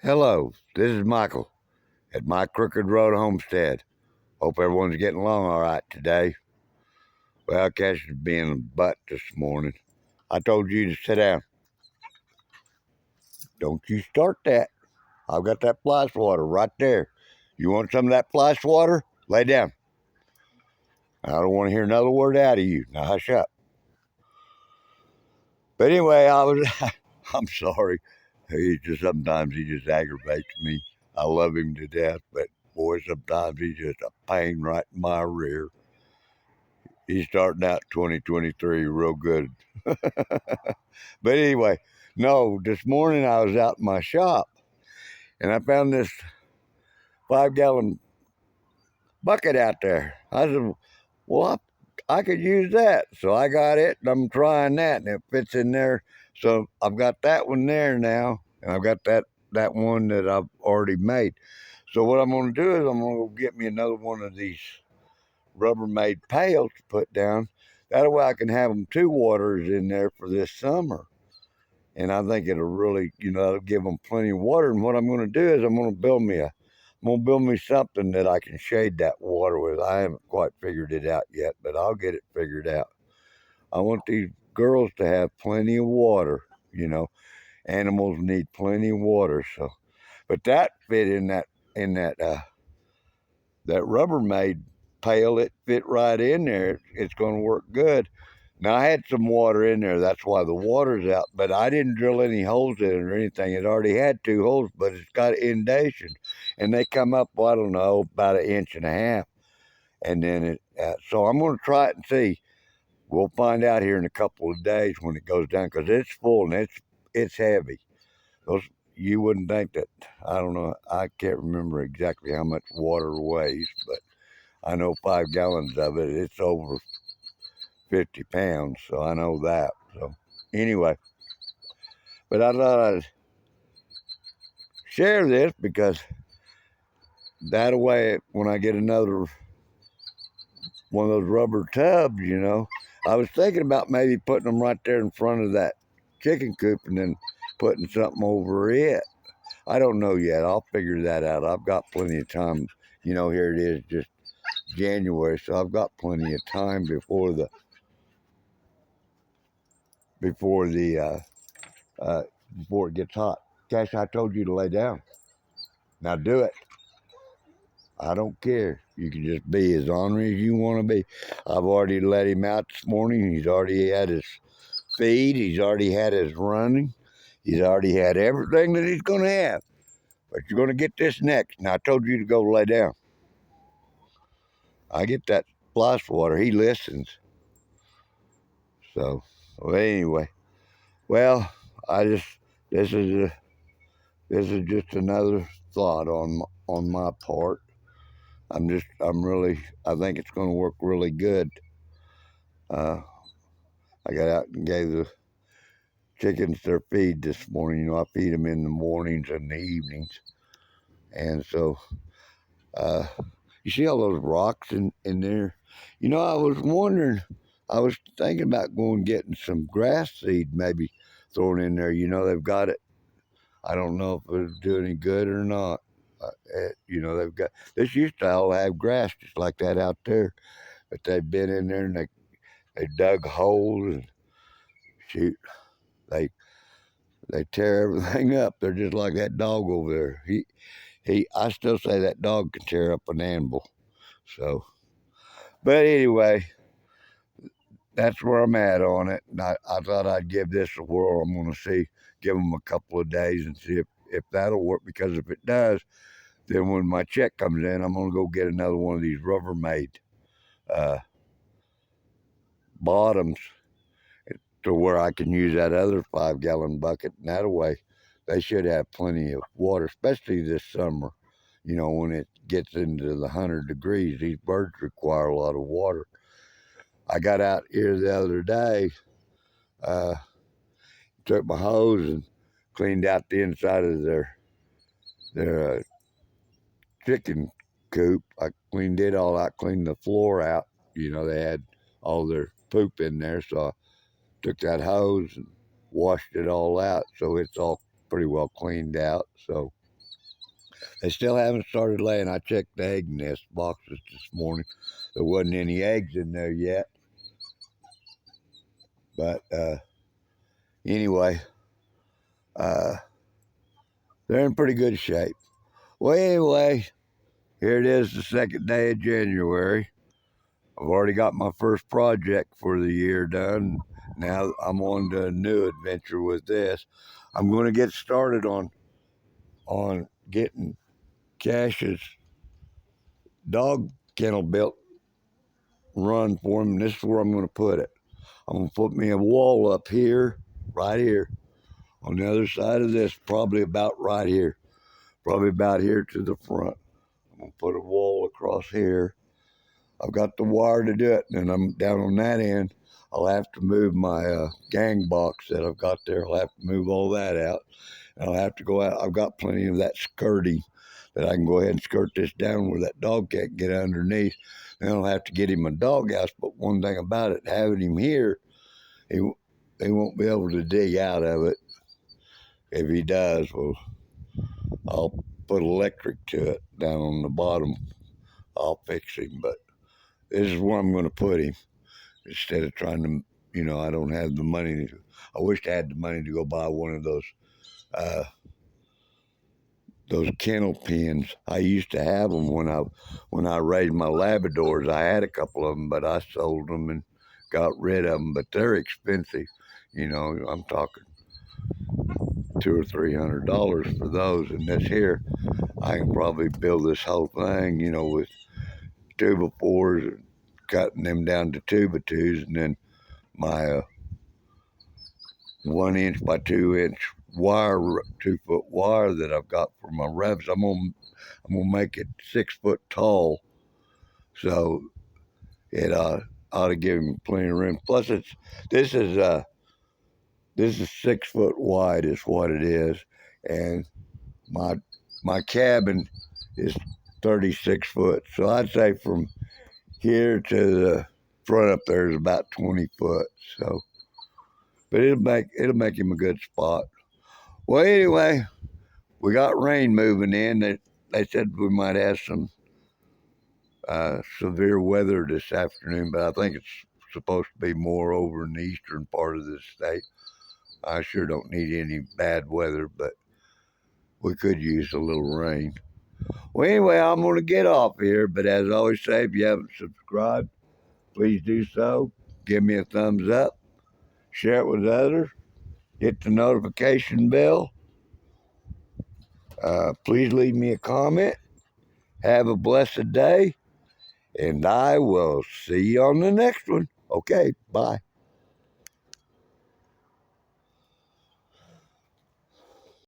Hello, this is Michael at my Crooked Road Homestead. Hope everyone's getting along all right today. Well, Cash is being a butt this morning. I told you to sit down. Don't you start that. I've got that flash water right there. You want some of that flash water? Lay down. I don't want to hear another word out of you. Now hush up. But anyway, I'm sorry. Sometimes he just aggravates me. I love him to death, but boy, sometimes he's just a pain right in my rear. He's starting out 2023 real good. But anyway, no, this morning I was out in my shop and I found this 5 gallon bucket out there. I said, well, I could use that. So I got it and I'm trying that and it fits in there. So I've got that one there now and I've got that one that I've already made. So what I'm going to do is I'm going to go get me another one of these Rubbermaid pails to put down. That way I can have them two waters in there for this summer. And I think it'll really, it'll give them plenty of water. And what I'm going to do is I'm going to build me something that I can shade that water with. I haven't quite figured it out yet, but I'll get it figured out. I want these girls to have plenty of water. Animals need plenty of water. So, but that fit in that Rubbermaid pail. It fit right in there. It's going to work good. Now I had some water in there. That's why the water's out. But I didn't drill any holes in it or anything. It already had 2 holes, but it's got inundation, and they come up. Well, I don't know, about 1.5 inches. And then so I'm going to try it and see. We'll find out here in a couple of days when it goes down because it's full and it's heavy. Those you wouldn't think that. I don't know. I can't remember exactly how much water weighs, but I know 5 gallons of it. It's over 50 pounds, so I know that. So anyway, but I thought I'd share this because that way, when I get another one of those rubber tubs, I was thinking about maybe putting them right there in front of that chicken coop and then putting something over it. I don't know yet. I'll figure that out. I've got plenty of time. Here it is, just January, so I've got plenty of time before before it gets hot. Cash, I told you to lay down. Now do it. I don't care. You can just be as ornery as you want to be. I've already let him out this morning. He's already had his feed. He's already had his running. He's already had everything that he's going to have. But you're going to get this next. Now, I told you to go lay down. I get that splash water. He listens. So, well, anyway. Well, I just, this is a, this is just another thought on my part. I think it's going to work really good. Uh, I got out and gave the chickens their feed this morning. I feed them in the mornings and the evenings. And so, uh, you see all those rocks in there? I was wondering, I was thinking about going getting some grass seed, maybe throwing in there. They've got it. I don't know if it'll do any good or not. They've got, this used to all have grass just like that out there. But they've been in there and they dug holes and shoot, they they tear everything up. They're just like that dog over there. I still say that dog can tear up an anvil. So, but anyway, that's where I'm at on it. And I thought I'd give this a whirl. I'm going to give them a couple of days and see if that'll work. Because if it does, then when my check comes in, I'm going to go get another one of these Rubbermaid uh, bottoms to where I can use that other 5 gallon bucket. And that way, they should have plenty of water, especially this summer. When it gets into the 100 degrees, these birds require a lot of water. I got out here the other day, uh, took my hose and cleaned out the inside of their chicken coop. I cleaned it all out, cleaned the floor out. They had all their poop in there, so I took that hose and washed it all out, so it's all pretty well cleaned out. So They still haven't started laying. I checked the egg nest boxes this morning. There wasn't any eggs in there yet. But anyway, they're in pretty good shape. Well, anyway, here it is, the second day of January. I've already got my first project for the year done. Now I'm on to a new adventure with this. I'm going to get started on getting Cash's dog kennel built, run for him. And this is where I'm going to put it. I'm going to put me a wall up here, right here, on the other side of this, probably about right here, probably about here to the front. I'm going to put a wall across here. I've got the wire to do it, and I'm down on that end. I'll have to move my gang box that I've got there. I'll have to move all that out. And I'll have to go out. I've got plenty of that skirting that I can go ahead and skirt this down where that dog can't get underneath. Then I'll have to get him a dog house. But one thing about it, having him here, he won't be able to dig out of it. If he does, well, I'll put electric to it down on the bottom. I'll fix him. But this is where I'm going to put him instead of trying to, I don't have the money. I wish I had the money to go buy one of those kennel pens. I used to have them when I raised my Labradors. I had a couple of them, but I sold them and got rid of them. But they're expensive. I'm talking $200 or $300 for those. And this here, I can probably build this whole thing, with 2x4s and cutting them down to 2x2s, and then my 1 inch by 2 inch wire, 2-foot wire that I've got for my revs. I'm gonna make it 6 foot tall, so it ought to give him plenty of room. Plus, this is 6 foot wide is what it is, and my cabin is 36 foot. So I'd say from here to the front up there is about 20 foot. So, but it'll make him a good spot. Well, anyway, we got rain moving in. They said we might have some severe weather this afternoon, but I think it's supposed to be more over in the eastern part of the state. I sure don't need any bad weather, but we could use a little rain. Well, anyway, I'm going to get off here, but as I always say, if you haven't subscribed, please do so. Give me a thumbs up. Share it with others. Hit the notification bell. Please leave me a comment. Have a blessed day, and I will see you on the next one. Okay, bye.